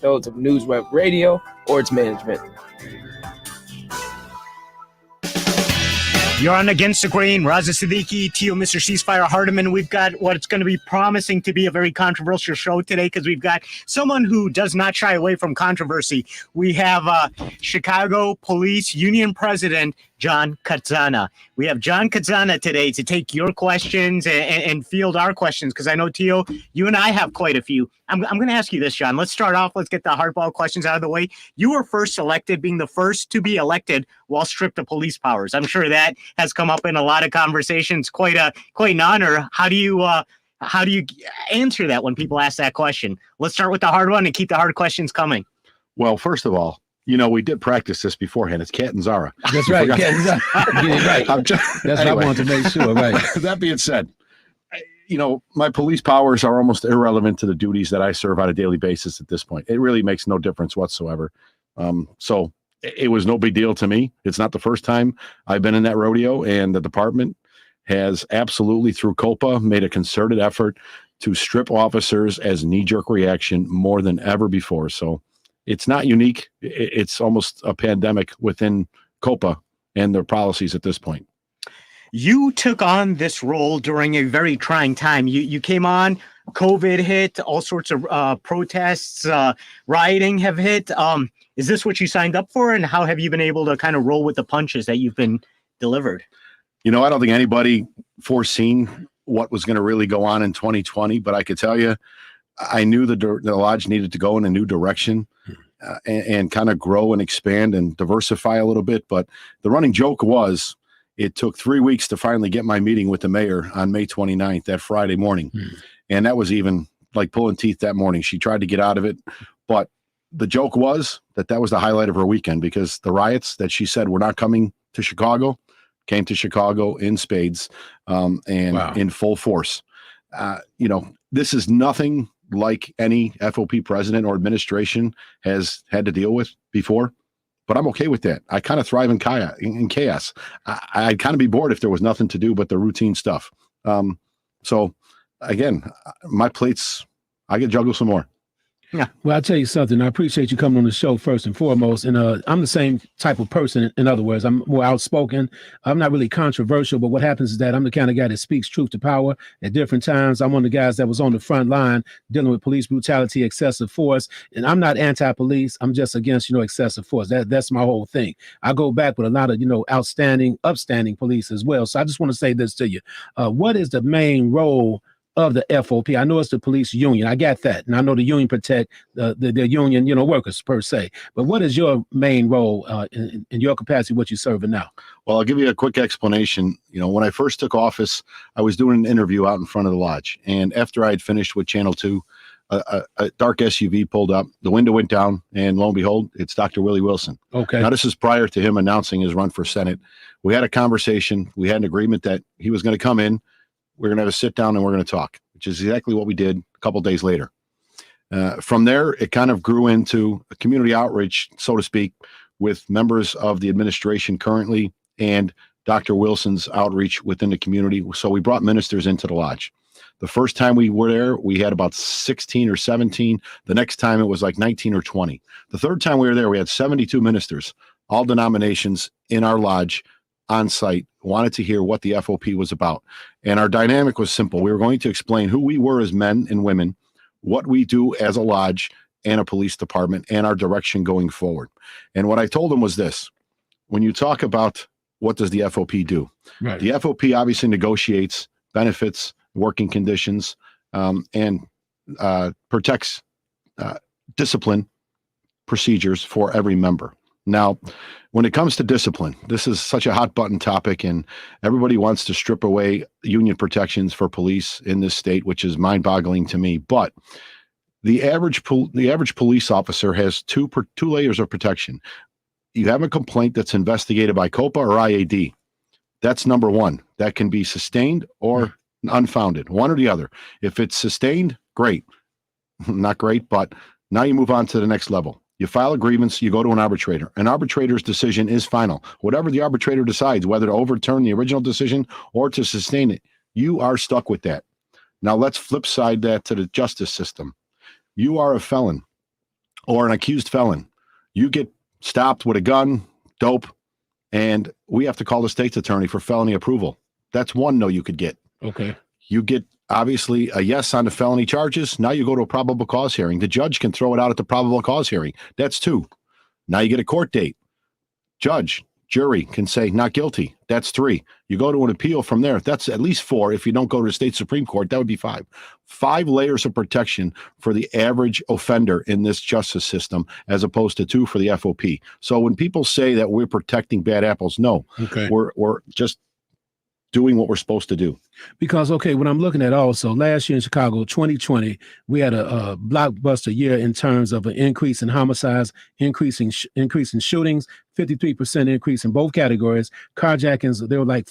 those of NewsWeb Radio or its management. You're on Against the Grain. Raza Siddiqui, Tio, Mr. Ceasefire Hardiman. We've got what's going to be promising to be a very controversial show today because we've got someone who does not shy away from controversy. We have Chicago Police Union President John Catanzara. We have John Catanzara today to take your questions and field our questions because I know, Tio, you and I have quite a few. I'm going to ask you this, John. Let's start off. Let's get the hardball questions out of the way. You were first elected, being the first to be elected while stripped of police powers. I'm sure that has come up in a lot of conversations. Quite an honor. How do you answer that when people ask that question? Let's start with the hard one and keep the hard questions coming. Well, first of all, you know, we did practice this beforehand. It's Catanzara. That's right. Catanzara. Right. That's anyway. What I want to make sure. Right. That being said, you know, my police powers are almost irrelevant to the duties that I serve on a daily basis at this point. It really makes no difference whatsoever. So it was no big deal to me. It's not the first time I've been in that rodeo, and the department has absolutely, through COPA, made a concerted effort to strip officers as knee-jerk reaction more than ever before. So it's not unique. It's almost a pandemic within COPA and their policies at this point. You took on this role during a very trying time. You came on, COVID hit, all sorts of protests, rioting have hit. Is this what you signed up for? And how have you been able to kind of roll with the punches that you've been delivered? You know, I don't think anybody foreseen what was going to really go on in 2020, but I could tell you, I knew the lodge needed to go in a new direction and kind of grow and expand and diversify a little bit. But the running joke was it took 3 weeks to finally get my meeting with the mayor on May 29th, that Friday morning. And that was even like pulling teeth that morning. She tried to get out of it. But the joke was that was the highlight of her weekend because the riots that she said were not coming to Chicago came to Chicago in spades and in full force. You know, this is nothing like any FOP president or administration has had to deal with before, but I'm okay with that. I kind of thrive in chaos. I'd kind of be bored if there was nothing to do but the routine stuff. So again, my plates, I could juggle some more. Yeah. Well, I'll tell you something. I appreciate you coming on the show first and foremost. And I'm the same type of person. In other words, I'm more outspoken. I'm not really controversial, but what happens is that I'm the kind of guy that speaks truth to power at different times. I'm one of the guys that was on the front line dealing with police brutality, excessive force. And I'm not anti-police. I'm just against, excessive force. That's my whole thing. I go back with a lot of, upstanding police as well. So I just want to say this to you. What is the main role of the FOP? I know it's the police union. I got that. And I know the union protect the union, workers per se. But what is your main role in your capacity, what you're serving now? Well, I'll give you a quick explanation. When I first took office, I was doing an interview out in front of the lodge. And after I had finished with Channel 2, a dark SUV pulled up, the window went down, and lo and behold, it's Dr. Willie Wilson. Okay. Now, this is prior to him announcing his run for Senate. We had a conversation. We had an agreement that he was going to come in. We're going to have a sit down and we're going to talk, which is exactly what we did a couple of days later. From there, it kind of grew into a community outreach, so to speak, with members of the administration currently and Dr. Wilson's outreach within the community. So we brought ministers into the lodge. The first time we were there, we had about 16 or 17. The next time it was like 19 or 20. The third time we were there, we had 72 ministers, all denominations in our lodge on site, wanted to hear what the FOP was about. And our dynamic was simple. We were going to explain who we were as men and women, what we do as a lodge and a police department, and our direction going forward. And what I told them was this: when you talk about what does the FOP do? Right. The FOP obviously negotiates benefits, working conditions, and protects discipline procedures for every member. Now, when it comes to discipline, this is such a hot button topic, and everybody wants to strip away union protections for police in this state, which is mind-boggling to me. But the average police officer has two layers of protection. You have a complaint that's investigated by COPA or IAD. That's number one. That can be sustained or unfounded, one or the other. If it's sustained, great. Not great, but now you move on to the next level. You file a grievance, you go to an arbitrator. An arbitrator's decision is final. Whatever the arbitrator decides, whether to overturn the original decision or to sustain it, you are stuck with that. Now let's flip side that to the justice system. You are a felon. or an accused felon. You get stopped with a gun, dope, and we have to call the state's attorney for felony approval. That's one no you could get. Okay. You get, obviously, a yes on the felony charges. Now you go to a probable cause hearing. The judge can throw it out at the probable cause hearing. That's two. Now you get a court date. Judge, jury can say not guilty. That's three. You go to an appeal from there. That's at least four. If you don't go to the state Supreme Court, that would be five. 5 layers of protection for the average offender in this justice system, as opposed to 2 for the FOP. So when people say that we're protecting bad apples, no, Okay. we're just doing what we're supposed to do. Because, okay, when I'm looking at also last year in Chicago, 2020, we had a blockbuster year in terms of an increase in homicides, increase in shootings, 53% increase in both categories. Carjackings, they were like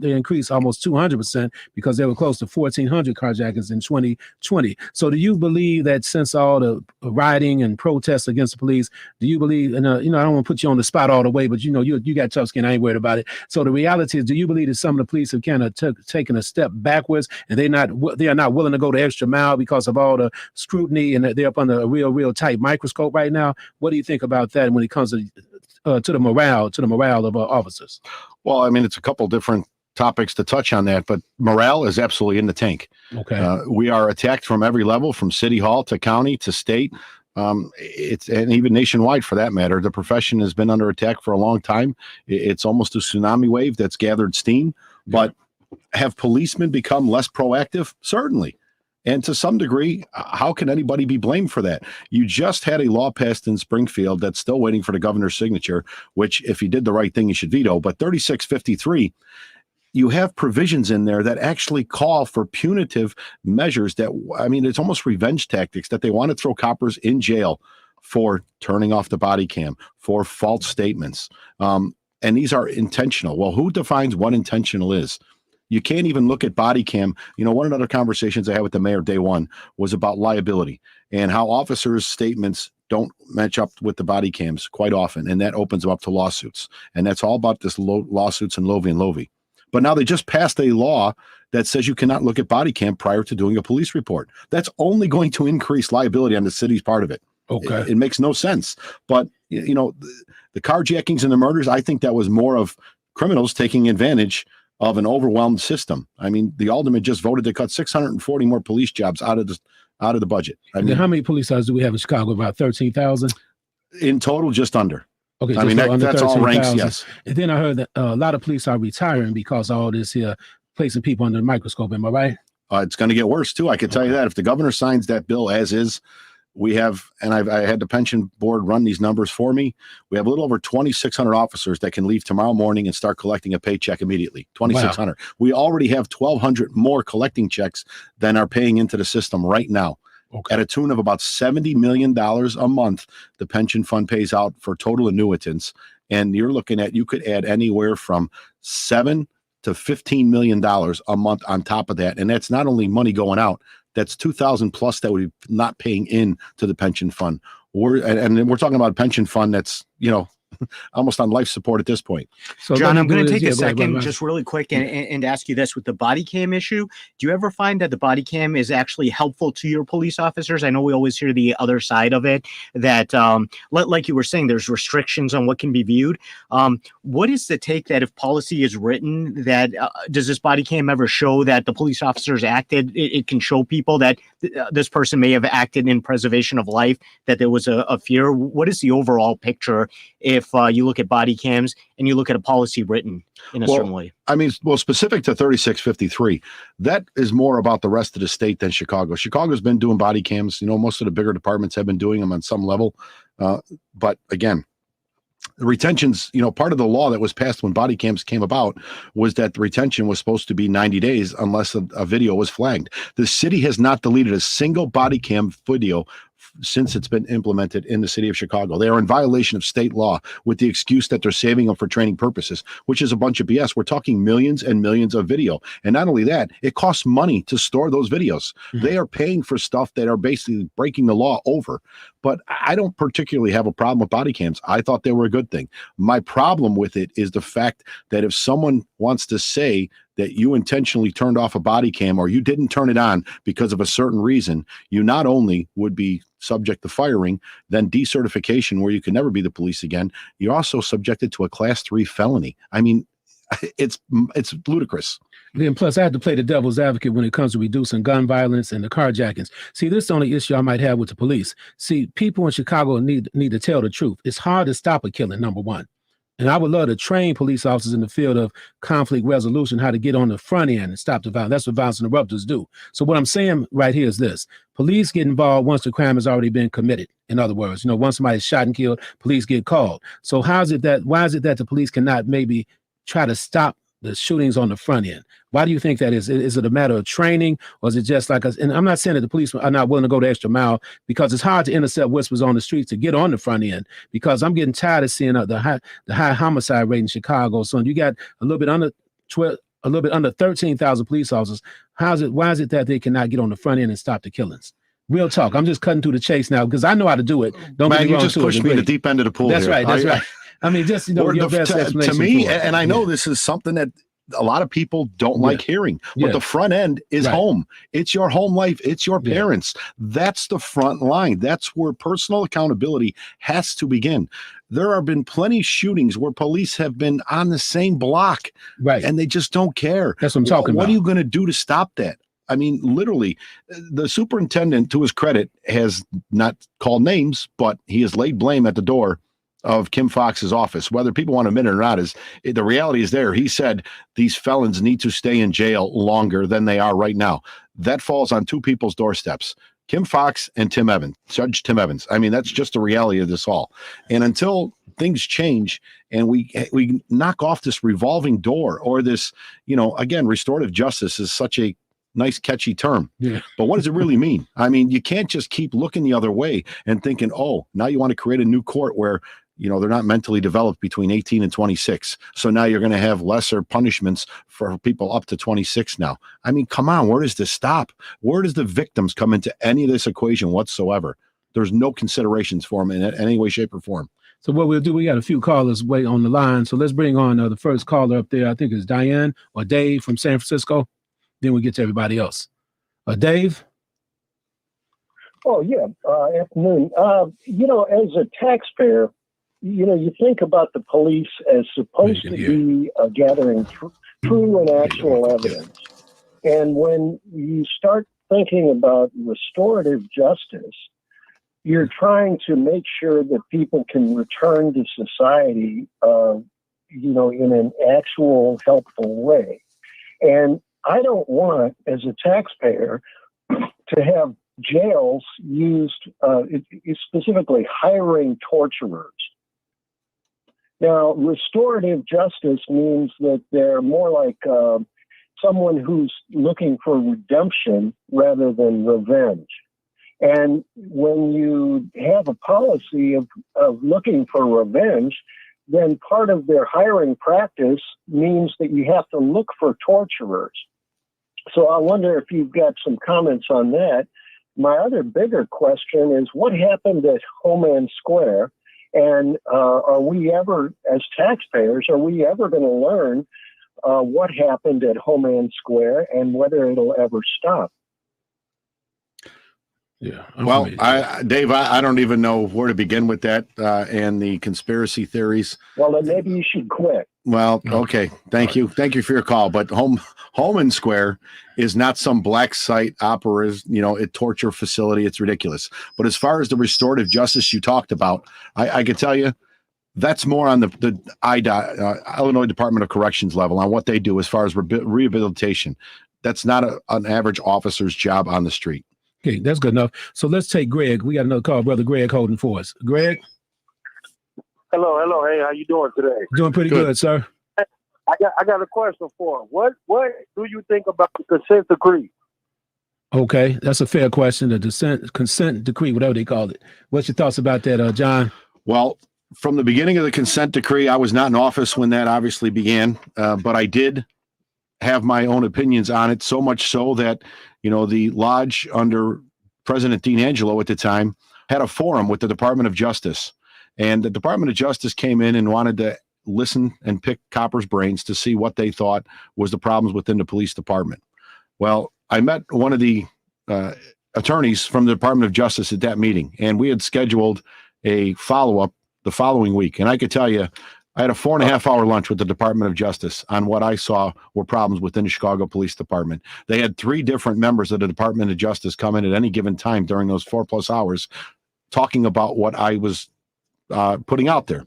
they increased almost 200% because they were close to 1,400 carjackings in 2020. So do you believe that since all the rioting and protests against the police, do you believe, and I don't want to put you on the spot all the way, but you got tough skin, I ain't worried about it. So the reality is, do you believe that some of the police have kind of taken a step backwards and they are not willing to go the extra mile because of all the scrutiny, and they're up under a real tight microscope right now? What do you think about that when it comes to the morale of officers? Well, I mean, it's a couple different topics to touch on that, but morale is absolutely in the tank. Okay. We are attacked from every level, from city hall to county to state. And even nationwide for that matter. The profession has been under attack for a long time. It's almost a tsunami wave that's gathered steam. But have policemen become less proactive? Certainly. And to some degree, how can anybody be blamed for that? You just had a law passed in Springfield that's still waiting for the governor's signature, which if he did the right thing, he should veto. But 3653, you have provisions in there that actually call for punitive measures that, I mean, it's almost revenge tactics, that they want to throw coppers in jail for turning off the body cam, for false statements. And these are intentional. Well, who defines what intentional is? You can't even look at body cam. One of the other conversations I had with the mayor day one was about liability and how officers' statements don't match up with the body cams quite often. And that opens them up to lawsuits. And that's all about this lawsuits and Lovey and Lovey. But now they just passed a law that says you cannot look at body cam prior to doing a police report. That's only going to increase liability on the city's part of it. Okay. It makes no sense. But, the carjackings and the murders, I think that was more of criminals taking advantage of an overwhelmed system. I mean, the alderman just voted to cut 640 more police jobs out of the budget. I mean, how many police officers do we have in Chicago? About 13,000? In total, just under. Okay, I mean, that's all ranks, yes. And then I heard that a lot of police are retiring because of all this here, placing people under the microscope. Am I right? It's going to get worse, too. I can tell you that. If the governor signs that bill as is, we have, and I had the pension board run these numbers for me. We have a little over 2,600 officers that can leave tomorrow morning and start collecting a paycheck immediately. 2,600. Wow. We already have 1,200 more collecting checks than are paying into the system right now. Okay. At a tune of about $70 million a month, the pension fund pays out for total annuitants. And you're looking at, you could add anywhere from $7 to $15 million a month on top of that. And that's not only money going out, that's 2,000 plus that would be not paying in to the pension fund. We're talking about a pension fund that's, almost on life support at this point. So John, I'm going to take a second just really quick and ask you this with the body cam issue. Do you ever find that the body cam is actually helpful to your police officers? I know we always hear the other side of it, that like you were saying, there's restrictions on what can be viewed. What is the take that if policy is written that does this body cam ever show that the police officers acted? It can show people that this person may have acted in preservation of life, that there was a fear. What is the overall picture if you look at body cams and you look at a policy written in a certain way? I mean, specific to 3653, that is more about the rest of the state than Chicago. Chicago's been doing body cams. Most of the bigger departments have been doing them on some level. But again, the retentions, part of the law that was passed when body cams came about was that the retention was supposed to be 90 days unless a video was flagged. The city has not deleted a single body cam video since it's been implemented in the city of Chicago. They are in violation of state law with the excuse that they're saving them for training purposes, which is a bunch of BS. We're talking millions and millions of video. And not only that, it costs money to store those videos. Mm-hmm. They are paying for stuff that are basically breaking the law over. But I don't particularly have a problem with body cams. I thought they were a good thing. My problem with it is the fact that if someone wants to say that you intentionally turned off a body cam or you didn't turn it on because of a certain reason, you not only would be subject to firing, then decertification where you can never be the police again, you're also subjected to a Class 3 felony. I mean, it's ludicrous. Then plus, I have to play the devil's advocate when it comes to reducing gun violence and the carjackings. See, this is the only issue I might have with the police. See, people in Chicago need to tell the truth. It's hard to stop a killing, number one. And I would love to train police officers in the field of conflict resolution, how to get on the front end and stop the violence. That's what violence interrupters do. So what I'm saying right here is this. Police get involved once the crime has already been committed. In other words, once somebody's shot and killed, police get called. So why is it that the police cannot maybe try to stop the shootings on the front end? Why do you think that is? Is it a matter of training, or is it just like us? And I'm not saying that the police are not willing to go the extra mile, because it's hard to intercept whispers on the streets to get on the front end, because I'm getting tired of seeing the high homicide rate in Chicago. So you got a little bit under 13,000 police officers. Why is it that they cannot get on the front end and stop the killings? Real talk. I'm just cutting through the chase now because I know how to do it. Don't get me wrong. You just pushed me in the deep end of the pool. That's here. right. That's right. I mean, just your best explanation to me, and I know this is something that a lot of people don't like hearing, but the front end is home. It's your home life. It's your parents. That's the front line. That's where personal accountability has to begin. There have been plenty of shootings where police have been on the same block, and they just don't care. That's what I'm talking about. What are you going to do to stop that? I mean, literally, the superintendent, to his credit, has not called names, but he has laid blame at the door of Kim Foxx's office. Whether people want to admit it or not, the reality is there. He said these felons need to stay in jail longer than they are right now. That falls on two people's doorsteps, Kim Foxx and Tim Evans, Judge Tim Evans. I mean, that's just the reality of this all. And until things change and we knock off this revolving door, or this, again, restorative justice is such a nice, catchy term. But what does it really mean? I mean, you can't just keep looking the other way and thinking, oh, now you want to create a new court where, they're not mentally developed between 18 and 26. So now you're going to have lesser punishments for people up to 26 now. I mean, come on, where does this stop? Where does the victims come into any of this equation whatsoever? There's no considerations for them in any way, shape, or form. So what we'll do, we got a few callers wait on the line. So let's bring on the first caller up there. I think it's Diane or Dave from San Francisco. Then we get to everybody else. Dave? Oh, yeah. Afternoon. As a taxpayer, you think about the police as supposed to be gathering true and actual evidence. And when you start thinking about restorative justice, you're trying to make sure that people can return to society, in an actual helpful way. And I don't want, as a taxpayer, to have jails used, specifically hiring torturers. Now, restorative justice means that they're more like someone who's looking for redemption rather than revenge. And when you have a policy of looking for revenge, then part of their hiring practice means that you have to look for torturers. So I wonder if you've got some comments on that. My other bigger question is, what happened at Homeland Square? And are we ever, as taxpayers, going to learn what happened at Homeland Square and whether it'll ever stop? Yeah. Well, Dave, I don't even know where to begin with that and the conspiracy theories. Well, then maybe you should quit. Well, okay. Thank you. Thank you for your call. But Homeland Square is not some black site opera, a torture facility. It's ridiculous. But as far as the restorative justice you talked about, I can tell you that's more on the Illinois Department of Corrections level on what they do as far as rehabilitation. That's not an average officer's job on the street. Okay, that's good enough. So let's take Greg. We got another call, Brother Greg holding for us. Greg? Hello. Hey, how you doing today? Doing pretty good, sir. I got a question for him. What do you think about the consent decree? Okay, that's a fair question. The consent decree, whatever they call it. What's your thoughts about that, John? Well, from the beginning of the consent decree, I was not in office when that obviously began, but I did have my own opinions on it, so much so that, the lodge under President Dean Angelo at the time had a forum with the Department of Justice. And the Department of Justice came in and wanted to listen and pick coppers' brains to see what they thought was the problems within the police department. Well, I met one of the attorneys from the Department of Justice at that meeting, and we had scheduled a follow-up the following week. And I could tell you, I had a 4.5-hour lunch with the Department of Justice on what I saw were problems within the Chicago Police Department. They had 3 different members of the Department of Justice come in at any given time during those 4+ hours talking about what I was putting out there.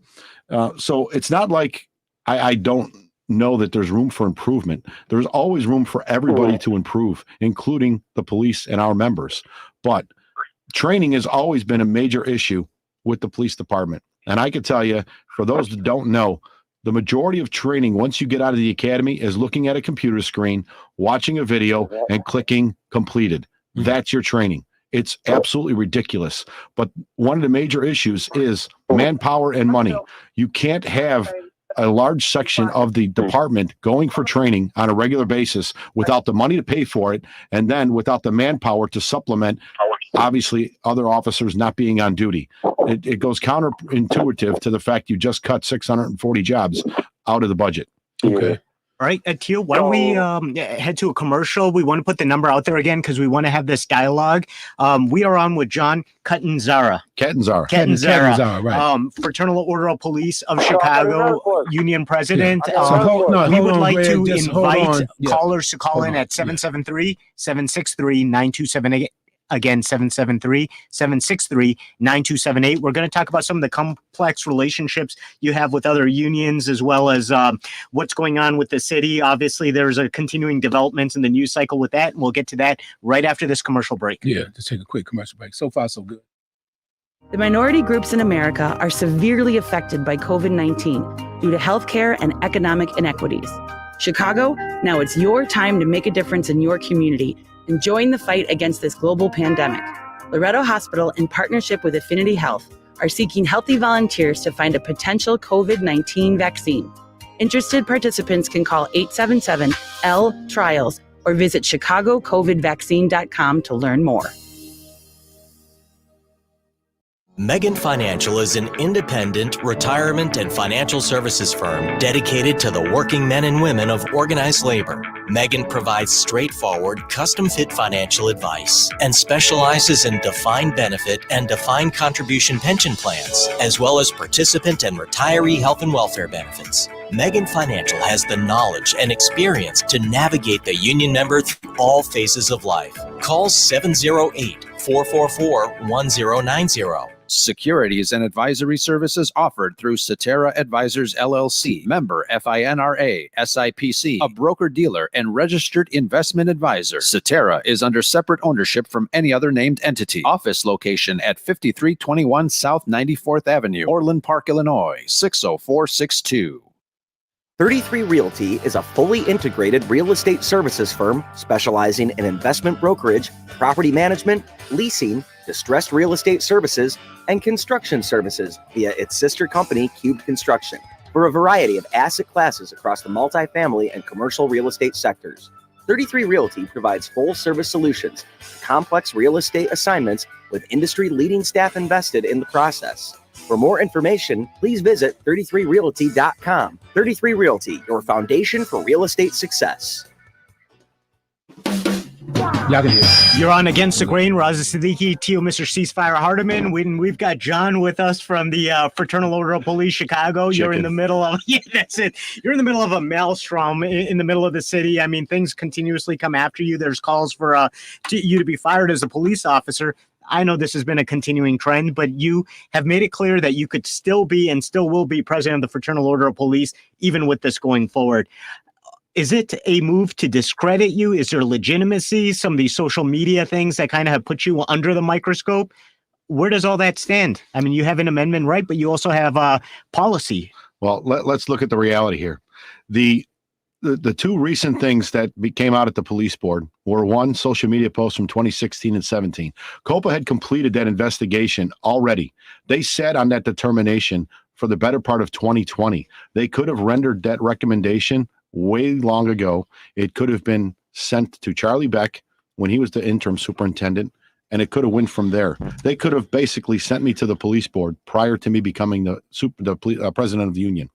So it's not like I don't know that there's room for improvement. There's always room for everybody to improve, including the police and our members. But training has always been a major issue with the police department. And I can tell you, for those that don't know, the majority of training once you get out of the academy is looking at a computer screen, watching a video, and clicking completed. That's your training. It's absolutely ridiculous. But one of the major issues is manpower and money. You can't have a large section of the department going for training on a regular basis without the money to pay for it, and then without the manpower to supplement, obviously, other officers not being on duty. It goes counterintuitive to the fact you just cut 640 jobs out of the budget. Okay. All right, Tio, why don't we head to a commercial? We want to put the number out there again because we want to have this dialogue. We are on with John Catanzara. Catanzara, right. Fraternal Order of Police of Chicago, Union President. We would like to invite callers to call in at 773-763-9278. Again, 773-763-9278. We're going to talk about some of the complex relationships you have with other unions, as well as what's going on with the city. Obviously, there's a continuing developments in the news cycle with that, and we'll get to that right after this commercial break. Yeah, just take a quick commercial break. So far, so good. The minority groups in America are severely affected by COVID-19 due to healthcare and economic inequities. Chicago, now it's your time to make a difference in your community and join the fight against this global pandemic. Loretto Hospital, in partnership with Affinity Health, are seeking healthy volunteers to find a potential COVID-19 vaccine. Interested participants can call 877-L-TRIALS or visit chicagocovidvaccine.com to learn more. Megan Financial is an independent retirement and financial services firm dedicated to the working men and women of organized labor. Megan provides straightforward, custom-fit financial advice and specializes in defined benefit and defined contribution pension plans, as well as participant and retiree health and welfare benefits. Megan Financial has the knowledge and experience to navigate the union member through all phases of life. Call 708-444-1090. Securities and advisory services offered through Cetera Advisors LLC, member FINRA, SIPC, a broker-dealer and registered investment advisor. Cetera is under separate ownership from any other named entity. Office location at 5321 South 94th Avenue, Orland Park, Illinois, 60462. 33 Realty is a fully integrated real estate services firm specializing in investment brokerage, property management, leasing, distressed real estate services, and construction services via its sister company, Cube Construction, for a variety of asset classes across the multifamily and commercial real estate sectors. 33 Realty provides full-service solutions to complex real estate assignments with industry-leading staff invested in the process. For more information, please visit 33realty.com. 33 Realty, your foundation for real estate success. You're on Against the Grain. Raza Siddiqui, Tio, Mr. Ceasefire Hardiman. We've got John with us from the Fraternal Order of Police Chicago. You're in the middle of that's it. You're in the middle of a maelstrom in the middle of the city. I mean, things continuously come after you. There's calls for you to be fired as a police officer. I know this has been a continuing trend, but you have made it clear that you could still be and still will be president of the Fraternal Order of Police, even with this going forward. Is it a move to discredit you? Is there legitimacy? Some of these social media things that kind of have put you under the microscope? Where does all that stand? I mean, you have an amendment, right? But you also have policy. Well, let's look at the reality here. The two recent things that came out at the police board were one, social media posts from 2016 and 17. COPA had completed that investigation already. They sat on that determination for the better part of 2020. They could have rendered that recommendation way long ago. It could have been sent to Charlie Beck when he was the interim superintendent, and it could have went from there. They could have basically sent me to the police board prior to me becoming the president of the union.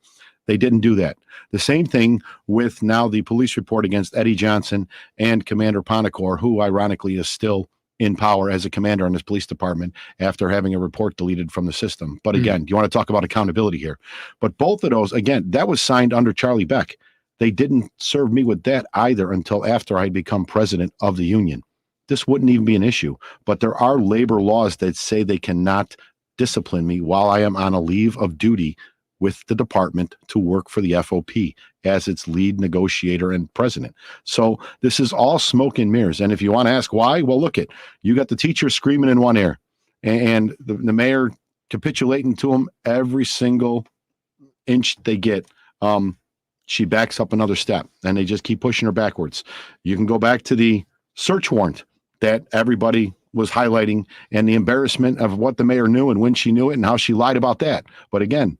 They didn't do that. The same thing with now the police report against Eddie Johnson and Commander Pontecore, who ironically is still in power as a commander in this police department after having a report deleted from the system. But again, you want to talk about accountability here. But both of those, again, that was signed under Charlie Beck. They didn't serve me with that either until after I had become president of the union. This wouldn't even be an issue. But there are labor laws that say they cannot discipline me while I am on a leave of duty with the department to work for the FOP as its lead negotiator and president. So this is all smoke and mirrors. And if you want to ask why, well, look you got the teachers screaming in one ear and the mayor capitulating to them every single inch they get. She backs up another step and they just keep pushing her backwards. You can go back to the search warrant that everybody was highlighting and the embarrassment of what the mayor knew and when she knew it and how she lied about that. But again,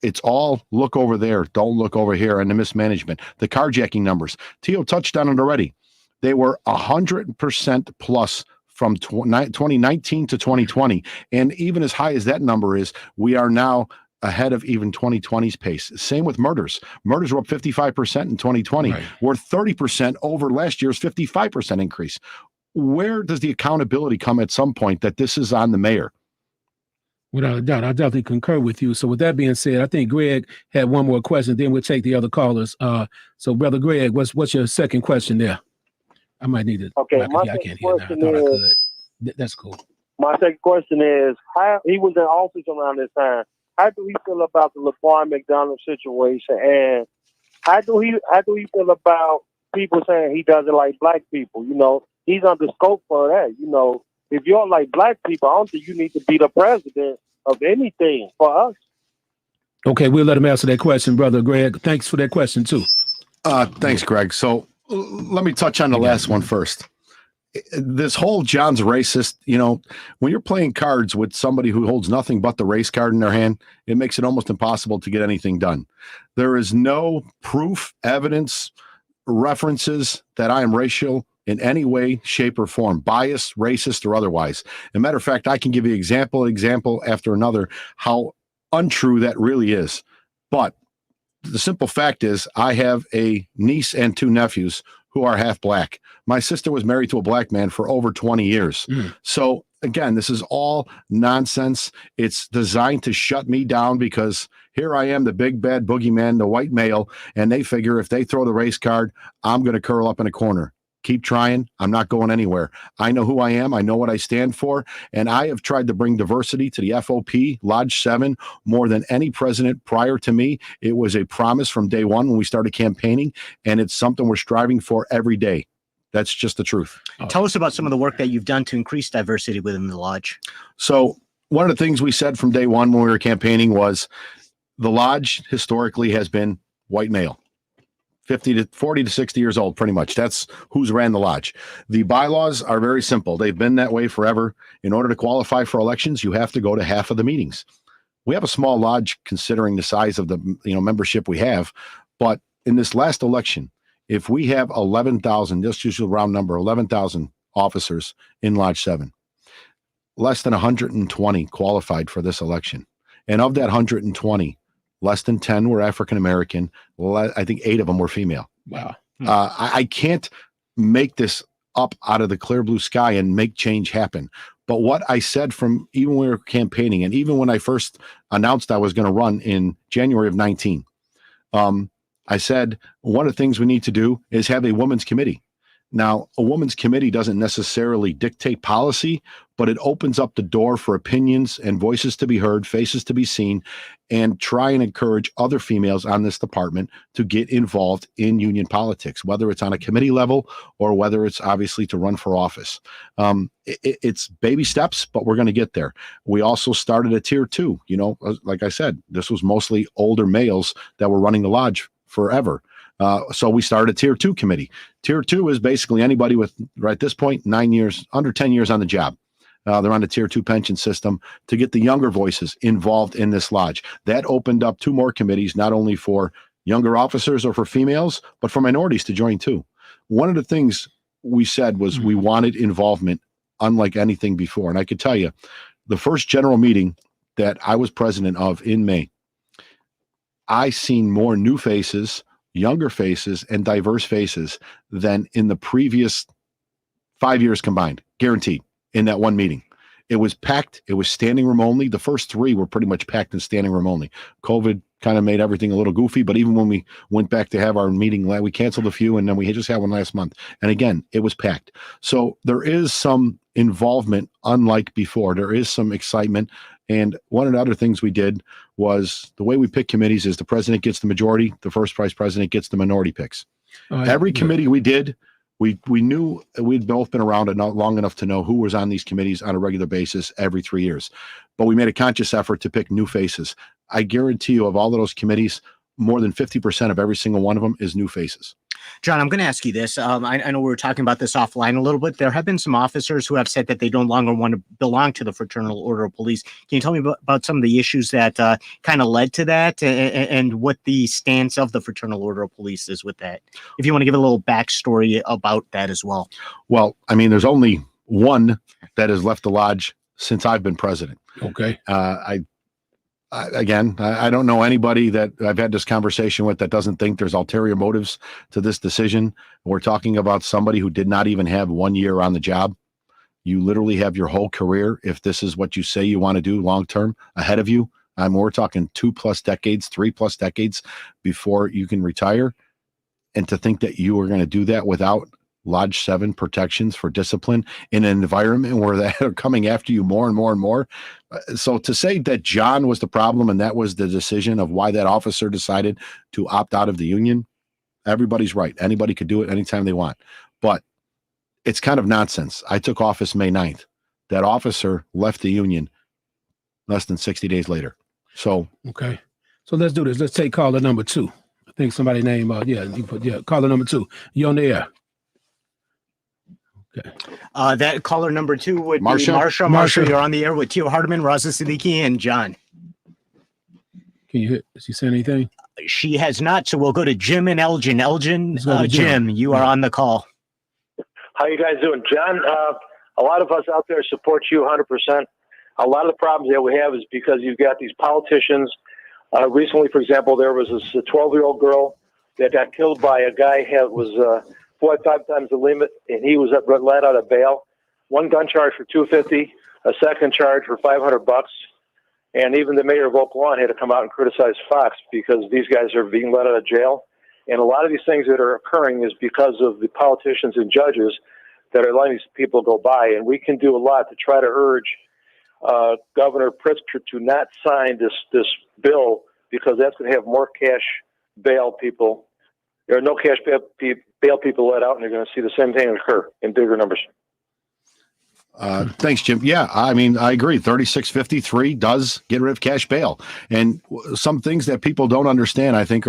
it's all look over there, don't look over here, and the mismanagement. The carjacking numbers, Tio touched on it already. They were 100% plus from 2019 to 2020. And even as high as that number is, we are now ahead of even 2020's pace. Same with murders. Murders were up 55% in 2020. Right. We're 30% over last year's 55% increase. Where does the accountability come at some point that this is on the mayor? Without a doubt, I definitely concur with you. So with that being said, I think Greg had one more question, then we'll take the other callers. So Brother Greg, what's your second question there? I might need it. Okay, my second question is, that's cool. My second question is, how he was in office around this time. How do he feel about the LaQuan McDonald situation, and how do he feel about people saying he doesn't like black people? You know, he's under scope for that. You know, if you don't like black people, I don't think you need to be the president of anything for us. Okay, we'll let him answer that question, Brother Greg. Thanks for that question too. Thanks, Greg. So let me touch on the last one first. This whole John's racist, you know, when you're playing cards with somebody who holds nothing but the race card in their hand, it makes it almost impossible to get anything done. There is no proof, evidence, references that I am racial in any way, shape, or form, biased, racist, or otherwise. As a matter of fact, I can give you example after another how untrue that really is. But the simple fact is I have a niece and two nephews who are half black. My sister was married to a black man for over 20 years. So again, this is all nonsense. It's designed to shut me down because here I am, the big bad boogeyman, the white male, and they figure if they throw the race card, I'm going to curl up in a corner. Keep trying. I'm not going anywhere. I know who I am. I know what I stand for. And I have tried to bring diversity to the FOP, Lodge 7, more than any president prior to me. It was a promise from day one when we started campaigning, and it's something we're striving for every day. That's just the truth. Tell us about some of the work that you've done to increase diversity within the Lodge. So one of the things we said from day one when we were campaigning was the Lodge historically has been white male. 40 to 60 years old, pretty much. That's who's ran the Lodge. The bylaws are very simple. They've been that way forever. In order to qualify for elections, you have to go to half of the meetings. We have a small Lodge considering the size of the membership we have. But in this last election, if we have 11,000, just use a round number, 11,000 officers in Lodge 7, less than 120 qualified for this election. And of that 120, less than 10 were African-American. I think 8 of them were female. Wow. I can't make this up out of the clear blue sky and make change happen. But what I said from even when we were campaigning and even when I first announced I was going to run in January of 19, I said, one of the things we need to do is have a women's committee. Now, a women's committee doesn't necessarily dictate policy, but it opens up the door for opinions and voices to be heard, faces to be seen, and try and encourage other females on this department to get involved in union politics, whether it's on a committee level or whether it's obviously to run for office. It's baby steps, but we're going to get there. We also started at tier 2. Like I said, this was mostly older males that were running the Lodge forever. So we started a tier 2 committee. Tier 2 is basically anybody with, right at this point, 9 years, under 10 years on the job. They're on the tier 2 pension system to get the younger voices involved in this Lodge. That opened up 2 more committees, not only for younger officers or for females, but for minorities to join too. One of the things we said was we wanted involvement unlike anything before. And I could tell you, the first general meeting that I was president of in May, I seen more new faces, younger faces, and diverse faces than in the previous 5 years combined, guaranteed, in that one meeting. It was packed. It was standing room only. The first 3 were pretty much packed and standing room only. COVID kind of made everything a little goofy, but even when we went back to have our meeting, we canceled a few, and then we just had one last month. And again, it was packed. So there is some involvement, unlike before. There is some excitement. And one of the other things we did was the way we pick committees is the president gets the majority, the first vice president gets the minority picks. Every committee we did, we knew we'd both been around long enough to know who was on these committees on a regular basis every 3 years. But we made a conscious effort to pick new faces. I guarantee you, of all of those committees, more than 50% of every single one of them is new faces. John, I'm going to ask you this. I know we were talking about this offline a little bit. There have been some officers who have said that they no longer want to belong to the Fraternal Order of Police. Can you tell me about some of the issues that kind of led to that and what the stance of the Fraternal Order of Police is with that? If you want to give a little backstory about that as well. Well, I mean, there's only one that has left the lodge since I've been president. Okay. I don't know anybody that I've had this conversation with that doesn't think there's ulterior motives to this decision. We're talking about somebody who did not even have 1 year on the job. You literally have your whole career, if this is what you say you want to do long-term, ahead of you. We're talking 2+ decades, 3+ decades before you can retire. And to think that you are going to do that without Lodge 7 protections for discipline in an environment where they are coming after you more and more and more. So to say that John was the problem and that was the decision of why that officer decided to opt out of the union, everybody's right. Anybody could do it anytime they want. But it's kind of nonsense. I took office May 9th. That officer left the union less than 60 days later. So okay. So let's do this. Let's take caller number 2. I think somebody named caller number 2. You're on the air. Okay. That caller number 2 would be Marsha. Marsha, you're on the air with Tio Hardiman, Raza Siddiqui, and John. Can you hear? Has she said anything? She has not, so we'll go to Jim and Elgin. Jim, you are on the call. How you guys doing? John, a lot of us out there support you 100%. A lot of the problems that we have is because you've got these politicians. Recently, for example, there was this 12-year-old girl that got killed by a guy who was 4 or 5 times the limit, and he was let out of bail. One gun charge for $250, a second charge for $500, and even the mayor of Oak Lawn had to come out and criticize Fox because these guys are being let out of jail. And a lot of these things that are occurring is because of the politicians and judges that are letting these people go by. And we can do a lot to try to urge Governor Pritzker to not sign this bill because that's going to have more cash bail people. There are no cash bail people let out, and you're going to see the same thing occur in bigger numbers. Thanks, Jim. Yeah, I mean, I agree. 3653 does get rid of cash bail. And some things that people don't understand, I think,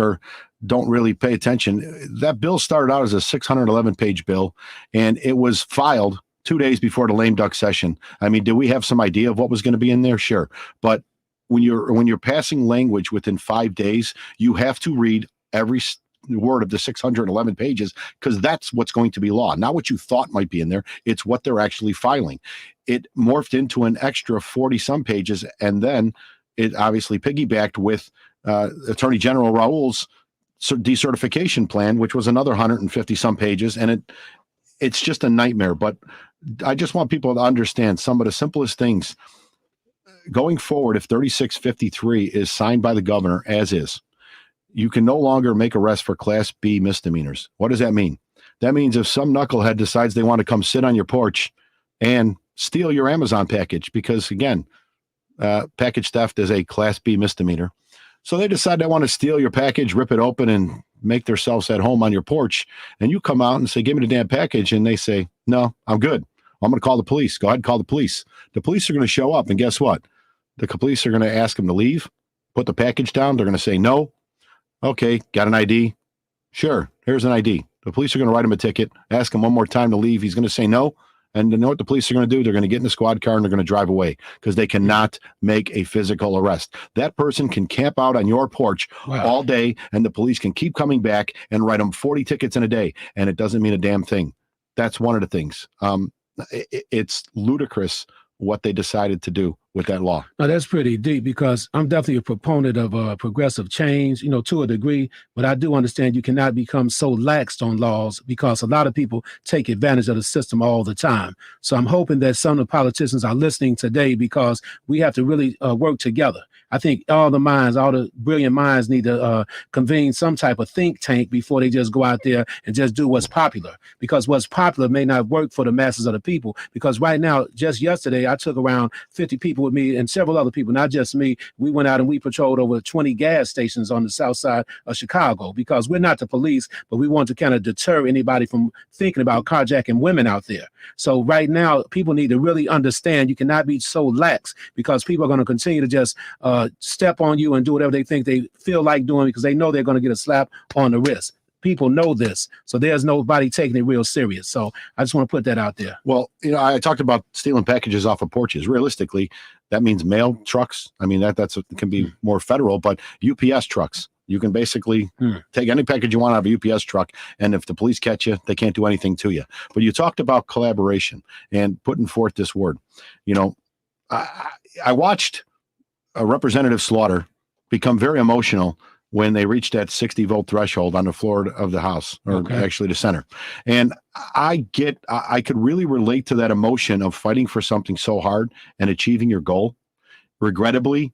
don't really pay attention. That bill started out as a 611-page bill, and it was filed 2 days before the lame duck session. I mean, did we have some idea of what was going to be in there? Sure. But when you're passing language within 5 days, you have to read every word of the 611 pages because that's what's going to be law, not what you thought might be in there. It's what they're actually filing. It morphed into an extra 40 some pages, and then it obviously piggybacked with Attorney General Raul's decertification plan, which was another 150 some pages, and it's just a nightmare. But I just want people to understand some of the simplest things going forward. If 3653 is signed by the governor as is, you can no longer make arrests for Class B misdemeanors. What does that mean? That means if some knucklehead decides they want to come sit on your porch and steal your Amazon package, because again, package theft is a Class B misdemeanor. So they decide they want to steal your package, rip it open, and make themselves at home on your porch. And you come out and say, give me the damn package. And they say, no, I'm good. I'm going to call the police. Go ahead and call the police. The police are going to show up. And guess what? The police are going to ask them to leave, put the package down. They're going to say, no. Okay, got an ID? Sure, here's an ID. The police are going to write him a ticket, ask him one more time to leave. He's going to say no. And you know what the police are going to do? They're going to get in the squad car and they're going to drive away because they cannot make a physical arrest. That person can camp out on your porch all day, and the police can keep coming back and write them 40 tickets in a day, and it doesn't mean a damn thing. That's one of the things. It's ludicrous what they decided to do with that law. Now, that's pretty deep because I'm definitely a proponent of progressive change, to a degree, but I do understand you cannot become so laxed on laws because a lot of people take advantage of the system all the time. So I'm hoping that some of the politicians are listening today because we have to really work together. I think all the brilliant minds need to convene some type of think tank before they just go out there and just do what's popular, because what's popular may not work for the masses of the people. Because right now, just yesterday, I took around 50 people with me and several other people, not just me. We went out and we patrolled over 20 gas stations on the south side of Chicago because we're not the police, but we want to kind of deter anybody from thinking about carjacking women out there. So right now, people need to really understand you cannot be so lax because people are going to continue to just step on you and do whatever they think they feel like doing because they know they're going to get a slap on the wrist. People know this, so there's nobody taking it real serious. So I just want to put that out there. Well, I talked about stealing packages off of porches. Realistically, that means mail trucks. I mean, that's can be more federal, but UPS trucks. You can basically take any package you want out of a UPS truck, and if the police catch you, they can't do anything to you. But you talked about collaboration and putting forth this word. I watched Representative Slaughter become very emotional when they reached that 60 vote threshold on the floor of the House, or actually the Senate. And I could really relate to that emotion of fighting for something so hard and achieving your goal. Regrettably,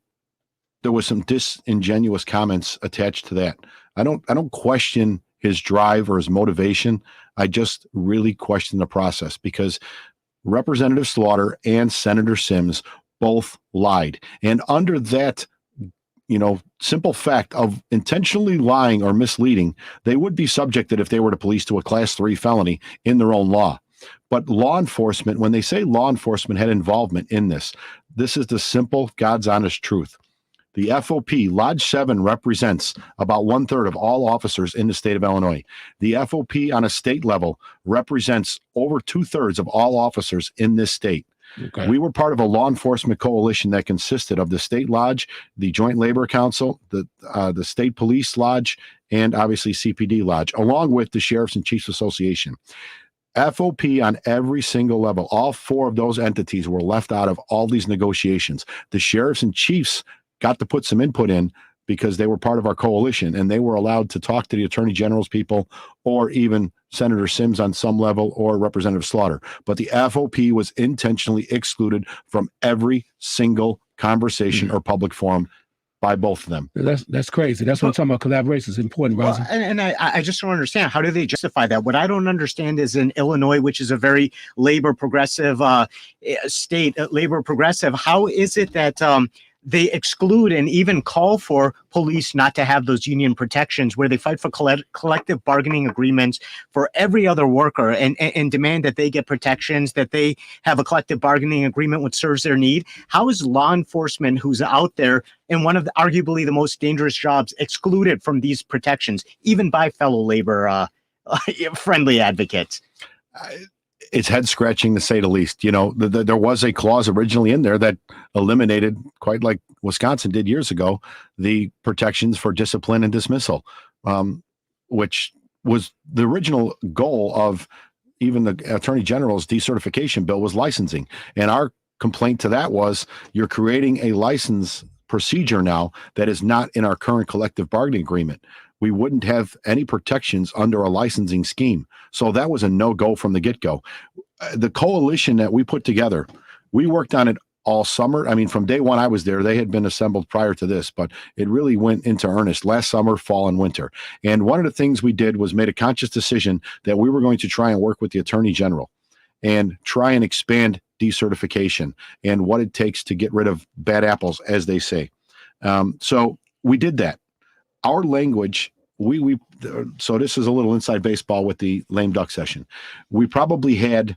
there was some disingenuous comments attached to that. I don't question his drive or his motivation. I just really question the process because Representative Slaughter and Senator Sims both lied. And under that simple fact of intentionally lying or misleading, they would be subjected, if they were to police, to a class 3 felony in their own law. But law enforcement, when they say law enforcement had involvement in this is the simple, God's honest truth. The FOP, Lodge 7, represents about 1/3 of all officers in the state of Illinois. The FOP on a state level represents over 2/3 of all officers in this state. Okay. We were part of a law enforcement coalition that consisted of the state lodge, the Joint Labor Council, the state police lodge, and obviously CPD lodge, along with the Sheriffs and Chiefs Association. FOP on every single level, all 4 of those entities were left out of all these negotiations. The Sheriffs and Chiefs got to put some input in because they were part of our coalition, and they were allowed to talk to the Attorney General's people or even Senator Sims on some level or Representative Slaughter. But the FOP was intentionally excluded from every single conversation or public forum by both of them. That's crazy. That's what I'm talking about. Collaboration is important, Raza. Well, and I just don't understand. How do they justify that? What I don't understand is in Illinois, which is a very labor progressive state, how is it that they exclude and even call for police not to have those union protections, where they fight for collective bargaining agreements for every other worker and demand that they get protections, that they have a collective bargaining agreement which serves their need? How is law enforcement, who's out there in one of arguably the most dangerous jobs, excluded from these protections, even by fellow labor friendly advocates? It's head scratching to say the least. There was a clause originally in there that eliminated, quite like Wisconsin did years ago, the protections for discipline and dismissal, which was the original goal of even the Attorney General's decertification bill, was licensing. And our complaint to that was, you're creating a license procedure now that is not in our current collective bargaining agreement. We wouldn't have any protections under a licensing scheme. So that was a no-go from the get-go. The coalition that we put together, we worked on it all summer. I mean, from day one I was there, they had been assembled prior to this, but it really went into earnest last summer, fall, and winter. And one of the things we did was made a conscious decision that we were going to try and work with the Attorney General and try and expand decertification and what it takes to get rid of bad apples, as they say. So we did that. Our language, so this is a little inside baseball with the lame duck session. We probably had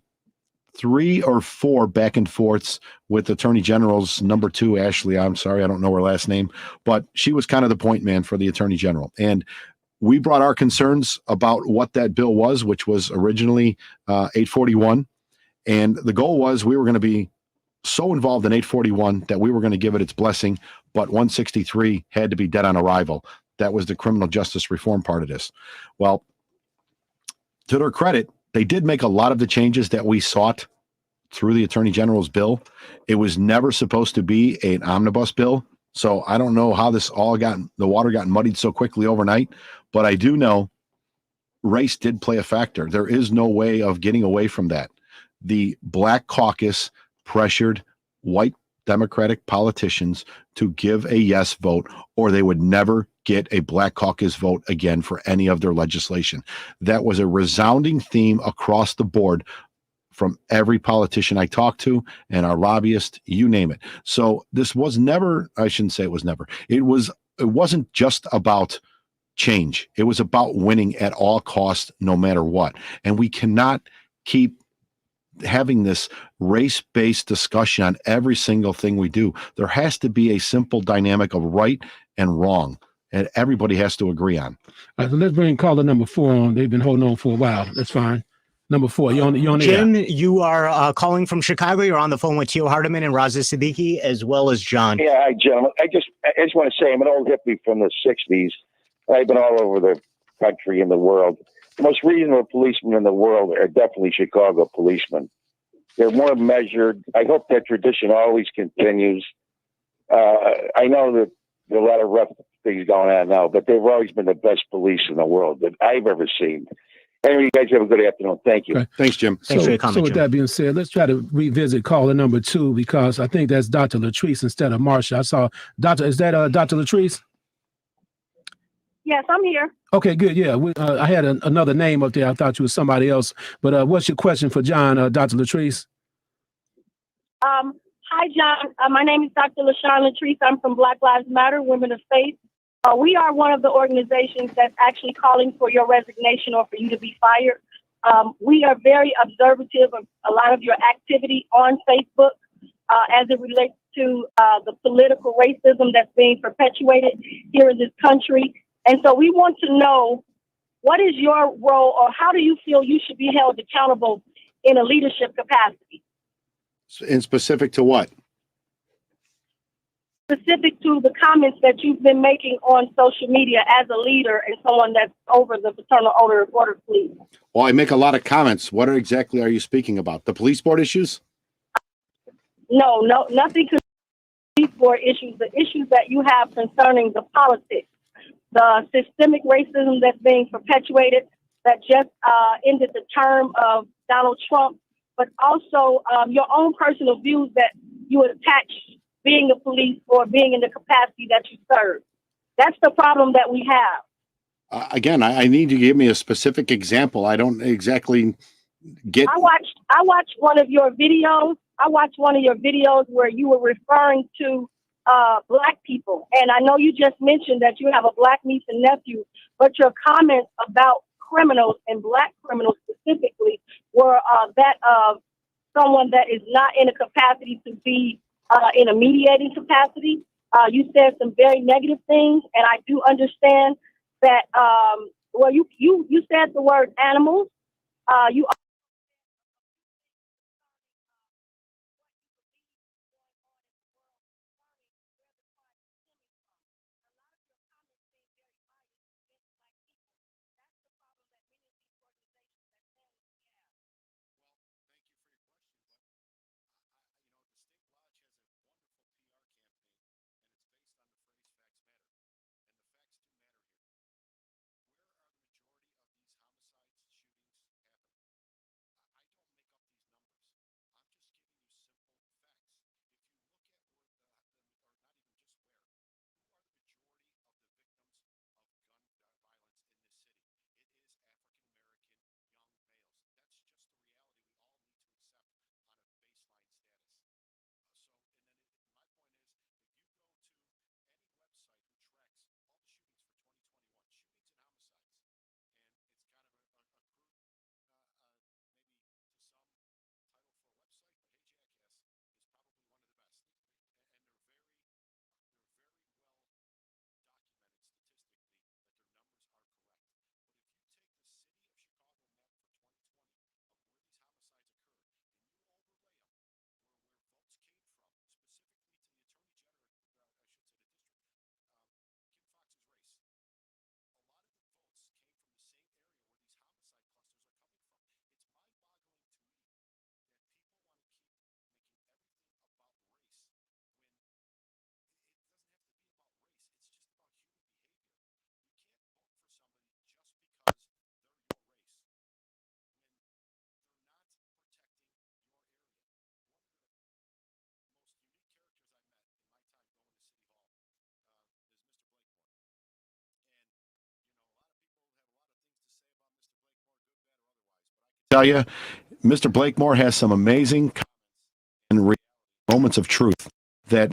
3 or 4 back and forths with Attorney General's number 2, Ashley. I'm sorry, I don't know her last name, but she was kind of the point man for the Attorney General. And we brought our concerns about what that bill was, which was originally 841. And the goal was we were going to be so involved in 841 that we were going to give it its blessing, but 163 had to be dead on arrival. That was the criminal justice reform part of this. Well, to their credit, they did make a lot of the changes that we sought through the Attorney General's bill. It was never supposed to be an omnibus bill. So I don't know how this all the water got muddied so quickly overnight, but I do know race did play a factor. There is no way of getting away from that. The Black Caucus pressured white Democratic politicians to give a yes vote, or they would never get a Black Caucus vote again for any of their legislation. That was a resounding theme across the board from every politician I talked to and our lobbyist, you name it. So this was never, I shouldn't say it was never. It wasn't just about change. It was about winning at all costs, no matter what. And we cannot keep having this race-based discussion on every single thing we do. There has to be a simple dynamic of right and wrong, and everybody has to agree on. All right, so let's bring caller number 4 on. They've been holding on for a while. That's fine. Number 4, you're on the Jim, air. you are calling from Chicago. You're on the phone with Tio Hardiman and Raza Siddiqui, as well as John. Yeah, hi, gentlemen. I just want to say I'm an old hippie from the 60s. I've been all over the country and the world. The most reasonable policemen in the world are definitely Chicago policemen. They're more measured. I hope that tradition always continues. I know that there are a lot of rough things going on now, but they've always been the best police in the world that I've ever seen. Anyway, you guys have a good afternoon. Thank you. Okay. Thanks, Jim. Thanks for your comment, So with Jim. that being said, let's try to revisit caller number 2, because I think that's Dr. Latrice instead of Marsha. I saw is that Dr. Latrice? Yes, I'm here. Okay, good. Yeah, I had another name up there. I thought you was somebody else. But what's your question for John, Dr. Latrice? Hi, John. My name is Dr. LaShawn Latrice. I'm from Black Lives Matter, Women of Faith. We are one of the organizations that's actually calling for your resignation or for you to be fired. We are very observative of a lot of your activity on Facebook as it relates to the political racism that's being perpetuated here in this country. And so we want to know, what is your role, or how do you feel you should be held accountable in a leadership capacity? In specific to what? Specific to the comments that you've been making on social media as a leader and someone that's over the Fraternal Order Police. Well, I make a lot of comments. What exactly are you speaking about? The police board issues? No, nothing to police board issues. The issues that you have concerning the politics, the systemic racism that's being perpetuated, that just ended the term of Donald Trump, but also your own personal views that you attach being a police or being in the capacity that you serve. That's the problem that we have. Again, I need you to give me a specific example. I don't exactly get. I watched one of your videos. I watched one of your videos where you were referring to Black people. And I know you just mentioned that you have a Black niece and nephew, but your comments about criminals and Black criminals specifically were that of someone that is not in a capacity to be in a mediating capacity. You said some very negative things, and I do understand that. Well, you said the word animals. You tell you, Mr. Blakemore has some amazing and moments of truth that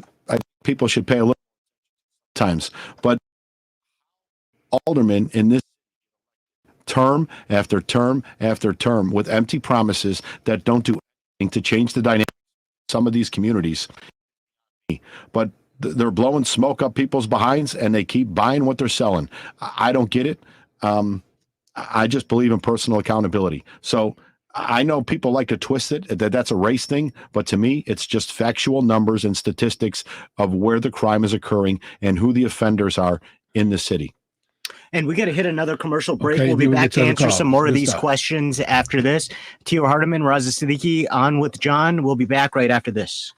people should pay a little times. But aldermen in this term after term after term with empty promises that don't do anything to change the dynamic of some of these communities. But they're blowing smoke up people's behinds and they keep buying what they're selling. I don't get it. I just believe in personal accountability. So I know people like to twist it, that's a race thing, but to me, it's just factual numbers and statistics of where the crime is occurring and who the offenders are in the city. And we got to hit another commercial break. Okay, we'll be back to answer some more of Good these stuff. questions after this. Tio Hardiman, Raza Siddiqui on with John. We'll be back right after this.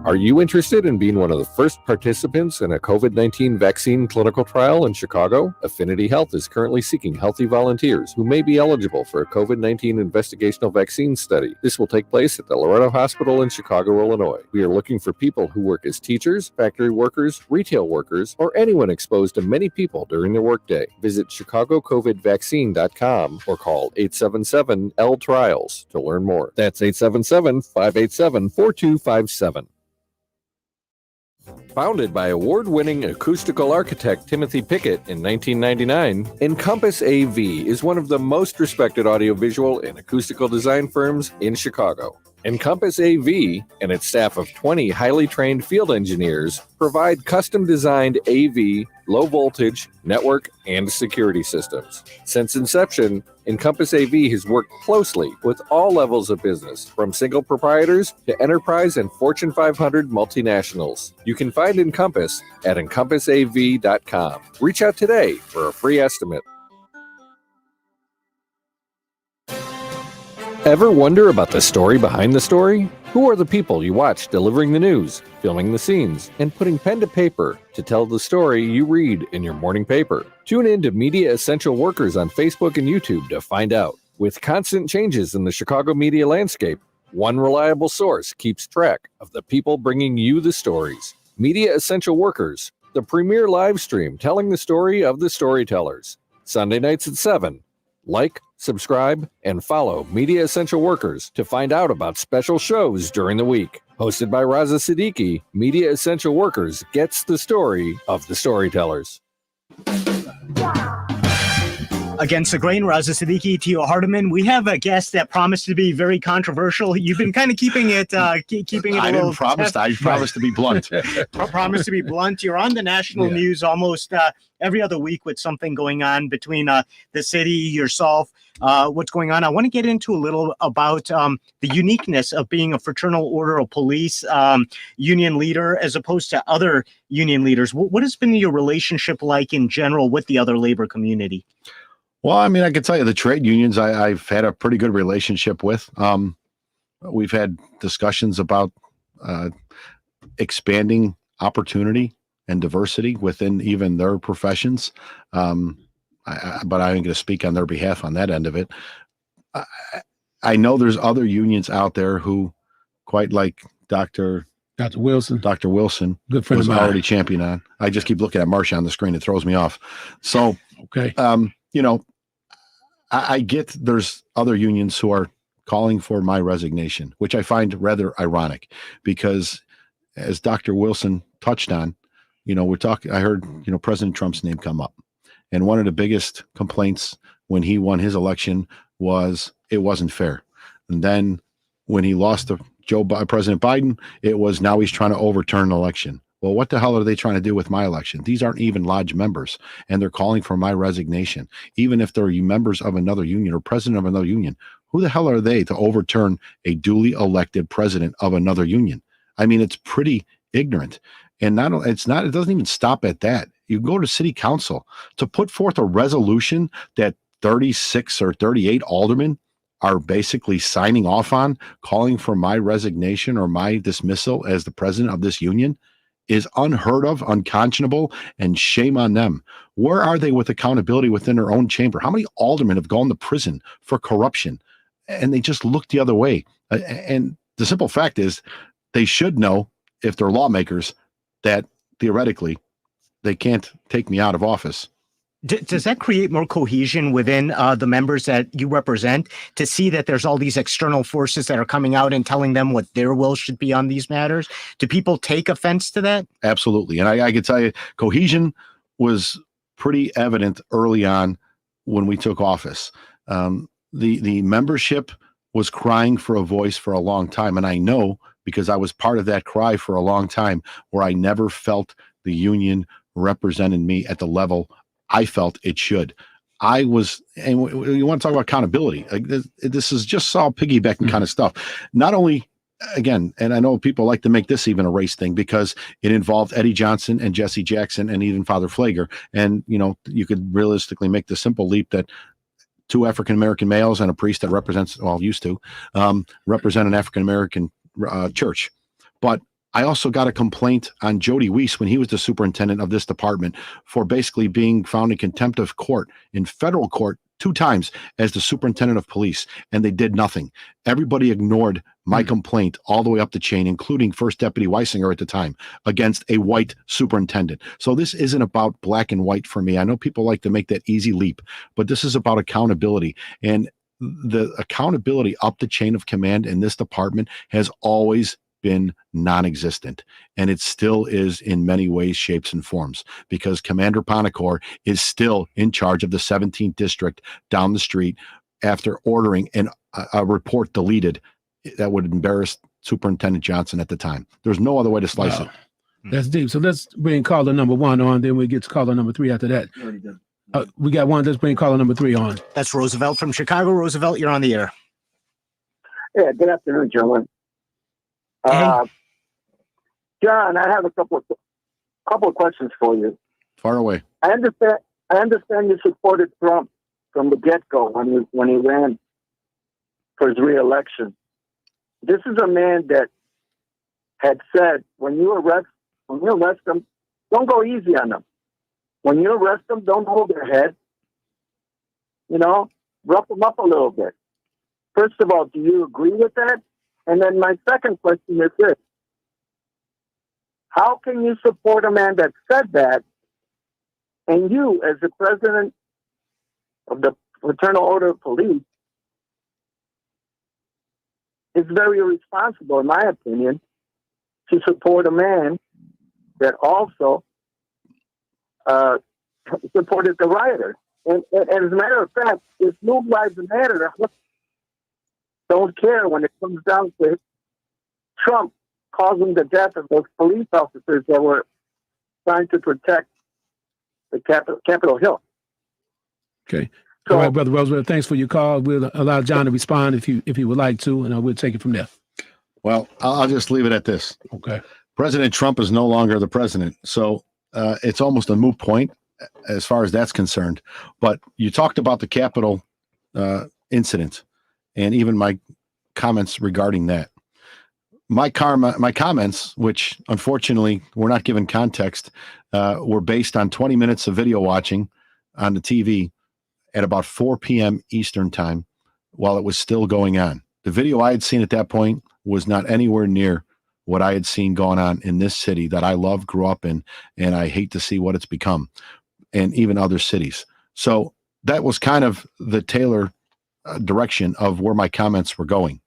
Are you interested in being one of the first participants in a COVID-19 vaccine clinical trial in Chicago? Affinity Health is currently seeking healthy volunteers who may be eligible for a COVID-19 investigational vaccine study. This will take place at the Loretto Hospital in Chicago, Illinois. We are looking for people who work as teachers, factory workers, retail workers, or anyone exposed to many people during their workday. Visit chicagocovidvaccine.com or call 877-L-TRIALS to learn more. That's 877-587-4257. Founded by award-winning acoustical architect Timothy Pickett in 1999, Encompass AV is one of the most respected audiovisual and acoustical design firms in Chicago. Encompass AV and its staff of 20 highly trained field engineers provide custom-designed AV, low-voltage, network, and security systems. Since inception, Encompass AV has worked closely with all levels of business, from single proprietors to enterprise and Fortune 500 multinationals. You can find Encompass at encompassav.com. Reach out today for a free estimate. Ever wonder about the story behind the story? Who are the people you watch delivering the news, filming the scenes, and putting pen to paper to tell the story you read in your morning paper? Tune in to Media Essential Workers on Facebook and YouTube to find out. With constant changes in the Chicago media landscape, one reliable source keeps track of the people bringing you the stories. Media Essential Workers, the premier live stream telling the story of the storytellers. Sunday nights at 7. Like, subscribe, and follow Media Essential Workers to find out about special shows during the week. Hosted by Raza Siddiqui, Media Essential Workers gets the story of the storytellers. Against the grain, Raza Siddiqui, Tio Hardiman. We have a guest that promised to be very controversial. You've been kind of keeping it keeping it a little... I promised to be blunt. Promise to be blunt. You're on the national news almost every other week with something going on between the city, yourself, what's going on. I want to get into a little about the uniqueness of being a fraternal order of police union leader as opposed to other union leaders. What has been your relationship like in general with the other labor community? Well, I mean, I can tell you the trade unions I've had a pretty good relationship with. We've had discussions about expanding opportunity and diversity within even their professions. But I'm going to speak on their behalf on that end of it. I know there's other unions out there who, quite like Dr. Wilson, good friend was of mine. already champion on. I just keep looking at Marcia on the screen. It throws me off. So, okay. I get there's other unions who are calling for my resignation, which I find rather ironic because as Dr. Wilson touched on, I heard, President Trump's name come up. And one of the biggest complaints when he won his election was it wasn't fair. And then when he lost to President Biden, it was now he's trying to overturn the election. Well, what the hell are they trying to do with my election? These aren't even lodge members, and they're calling for my resignation. Even if they're members of another union or president of another union, who the hell are they to overturn a duly elected president of another union? I mean, it's pretty ignorant. And it doesn't even stop at that. You go to city council to put forth a resolution that 36 or 38 aldermen are basically signing off on, calling for my resignation or my dismissal as the president of this union is unheard of, unconscionable, and shame on them. Where are they with accountability within their own chamber? How many aldermen have gone to prison for corruption? And they just look the other way. And the simple fact is they should know, if they're lawmakers, that theoretically they can't take me out of office Does that create more cohesion within the members that you represent to see that there's all these external forces that are coming out and telling them what their will should be on these matters? Do people take offense to that? Absolutely. And I can tell you, cohesion was pretty evident early on when we took office. The membership was crying for a voice for a long time. And I know because I was part of that cry for a long time where I never felt the union represented me at the level I felt it should. I was, and you want to talk about accountability. Like this is just all piggybacking kind of stuff. Not only, again, and I know people like to make this even a race thing because it involved Eddie Johnson and Jesse Jackson and even Father Flager. And, you know, you could realistically make the simple leap that two African-American males and a priest that represents, well, used to represent an African-American church. But I also got a complaint on Jody Weiss when he was the superintendent of this department for basically being found in contempt of court in federal court 2 times as the superintendent of police, and they did nothing. Everybody ignored my complaint all the way up the chain, including First Deputy Weisinger at the time, against a white superintendent. So this isn't about black and white for me. I know people like to make that easy leap, but this is about accountability. And the accountability up the chain of command in this department has always been non-existent, and it still is in many ways, shapes, and forms, because Commander Pontecore is still in charge of the 17th district down the street after ordering a report deleted that would embarrass Superintendent Johnson at the time. There's no other way to slice it. That's deep. So let's bring caller number 1 on, then we get to caller number 3 after that. We got one. Let's bring caller number 3 on. That's Roosevelt from Chicago. Roosevelt, you're on the air. Yeah, good afternoon, gentlemen. John, I have a couple of questions for you. Far away. I understand you supported Trump from the get-go when he ran for his re-election. This is a man that had said, when you arrest them, don't go easy on them. When you arrest them, don't hold their head. You know, rough them up a little bit. First of all, do you agree with that? And then my second question is this. How can you support a man that said that, and you, as the president of the Fraternal Order of Police, is very irresponsible, in my opinion, to support a man that also supported the rioters. And as a matter of fact, if Blue Lives Matter don't care when it comes down to Trump causing the death of those police officers that were trying to protect the Capitol Hill. Okay. So, all right, Brother Roosevelt, thanks for your call. We'll allow John to respond if he would like to, and we'll take it from there. Well, I'll just leave it at this. Okay. President Trump is no longer the president. So it's almost a moot point as far as that's concerned. But you talked about the Capitol incident and even my comments regarding that. My comments, which unfortunately were not given context, were based on 20 minutes of video watching on the TV at about 4 p.m. Eastern time while it was still going on. The video I had seen at that point was not anywhere near what I had seen going on in this city that I love, grew up in, and I hate to see what it's become, and even other cities. So that was kind of the Taylor direction of where my comments were going.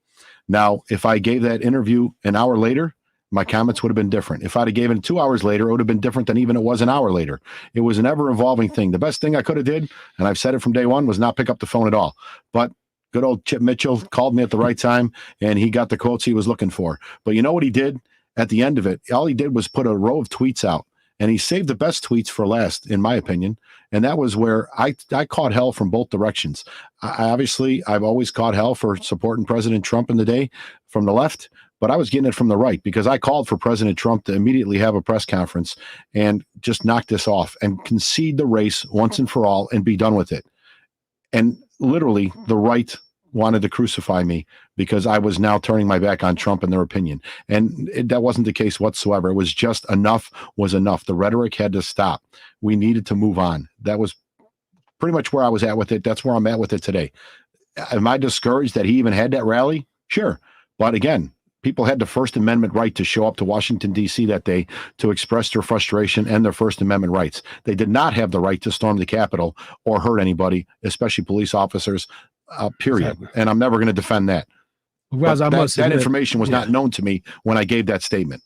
Now, if I gave that interview an hour later, my comments would have been different. If I'd have given it 2 hours later, it would have been different than even it was an hour later. It was an ever-evolving thing. The best thing I could have did, and I've said it from day one, was not pick up the phone at all. But good old Chip Mitchell called me at the right time, and he got the quotes he was looking for. But you know what he did at the end of it? All he did was put a row of tweets out, and he saved the best tweets for last, in my opinion. And that was where I caught hell from both directions. I've always caught hell for supporting President Trump in the day from the left, but I was getting it from the right because I called for President Trump to immediately have a press conference and just knock this off and concede the race once and for all and be done with it. And literally the right wanted to crucify me because I was now turning my back on Trump and their opinion. And that wasn't the case whatsoever. It was just enough was enough. The rhetoric had to stop. We needed to move on. That was pretty much where I was at with it. That's where I'm at with it today. Am I discouraged that he even had that rally? Sure. But again, people had the First Amendment right to show up to Washington, D.C. that day to express their frustration and their First Amendment rights. They did not have the right to storm the Capitol or hurt anybody, especially police officers, period. Exactly. And I'm never going to defend that. Raz, I must That admit, information was yeah. not known to me when I gave that statement.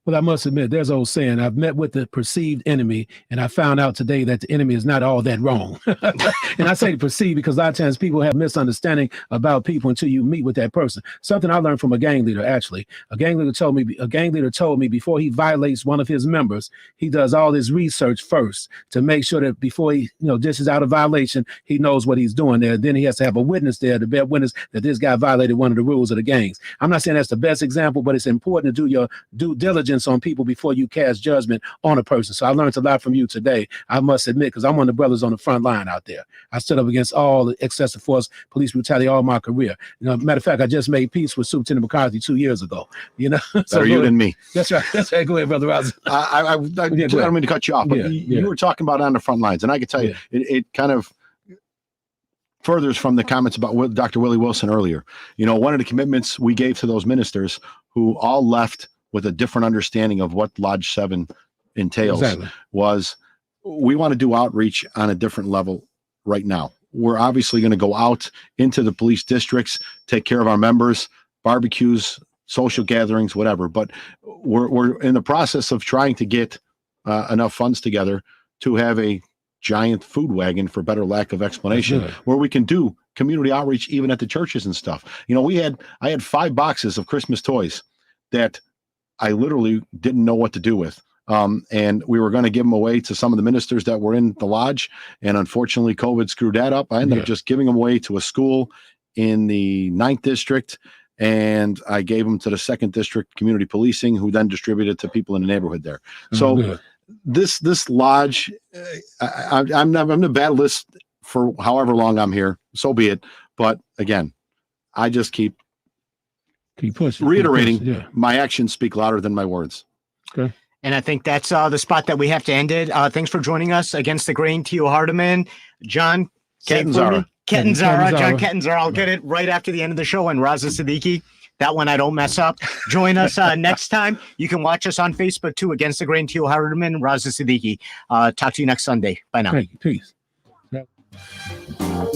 Well, I must admit, there's an old saying, I've met with the perceived enemy, and I found out today that the enemy is not all that wrong. And I say perceived because a lot of times people have misunderstanding about people until you meet with that person. Something I learned from a gang leader, actually. A gang leader told me before he violates one of his members, he does all his research first to make sure that before he dishes out a violation, he knows what he's doing there. Then he has to have a witness there to bear witness that this guy violated one of the rules of the gangs. I'm not saying that's the best example, but it's important to do your due diligence on people before you cast judgment on a person. So I learned a lot from you today, I must admit, because I'm one of the brothers on the front line out there. I stood up against all the excessive force, police brutality all my career. Matter of fact, I just made peace with Superintendent McCarthy 2 years ago. Better you than me. That's right. That's right. Go ahead, Brother Ross. I don't mean to cut you off, but you were talking about on the front lines, and I can tell you, it kind of furthers from the comments about Dr. Willie Wilson earlier. One of the commitments we gave to those ministers who all left with a different understanding of what Lodge 7 entails was we want to do outreach on a different level right now. We're obviously going to go out into the police districts, take care of our members, barbecues, social gatherings, whatever. But we're in the process of trying to get enough funds together to have a giant food wagon, for better lack of explanation, where we can do community outreach even at the churches and stuff. I had 5 boxes of Christmas toys that I literally didn't know what to do with. And we were going to give them away to some of the ministers that were in the lodge. And unfortunately, COVID screwed that up. I ended up just giving them away to a school in the 9th district. And I gave them to the 2nd district community policing, who then distributed to people in the neighborhood there. So this lodge, I'm the bad list for however long I'm here. So be it. But again, I just keep pushing, reiterating, my actions speak louder than my words. Okay. And I think that's the spot that we have to end it. Thanks for joining us. Against the Grain, Tio Hardiman, John Catanzara. John Catanzara. I'll get it right after the end of the show. And Raza Siddiqui. That one I don't mess up. Join us next time. You can watch us on Facebook too. Against the Grain, Tio Hardiman, Raza Siddiqui. Talk to you next Sunday. Bye now. Peace.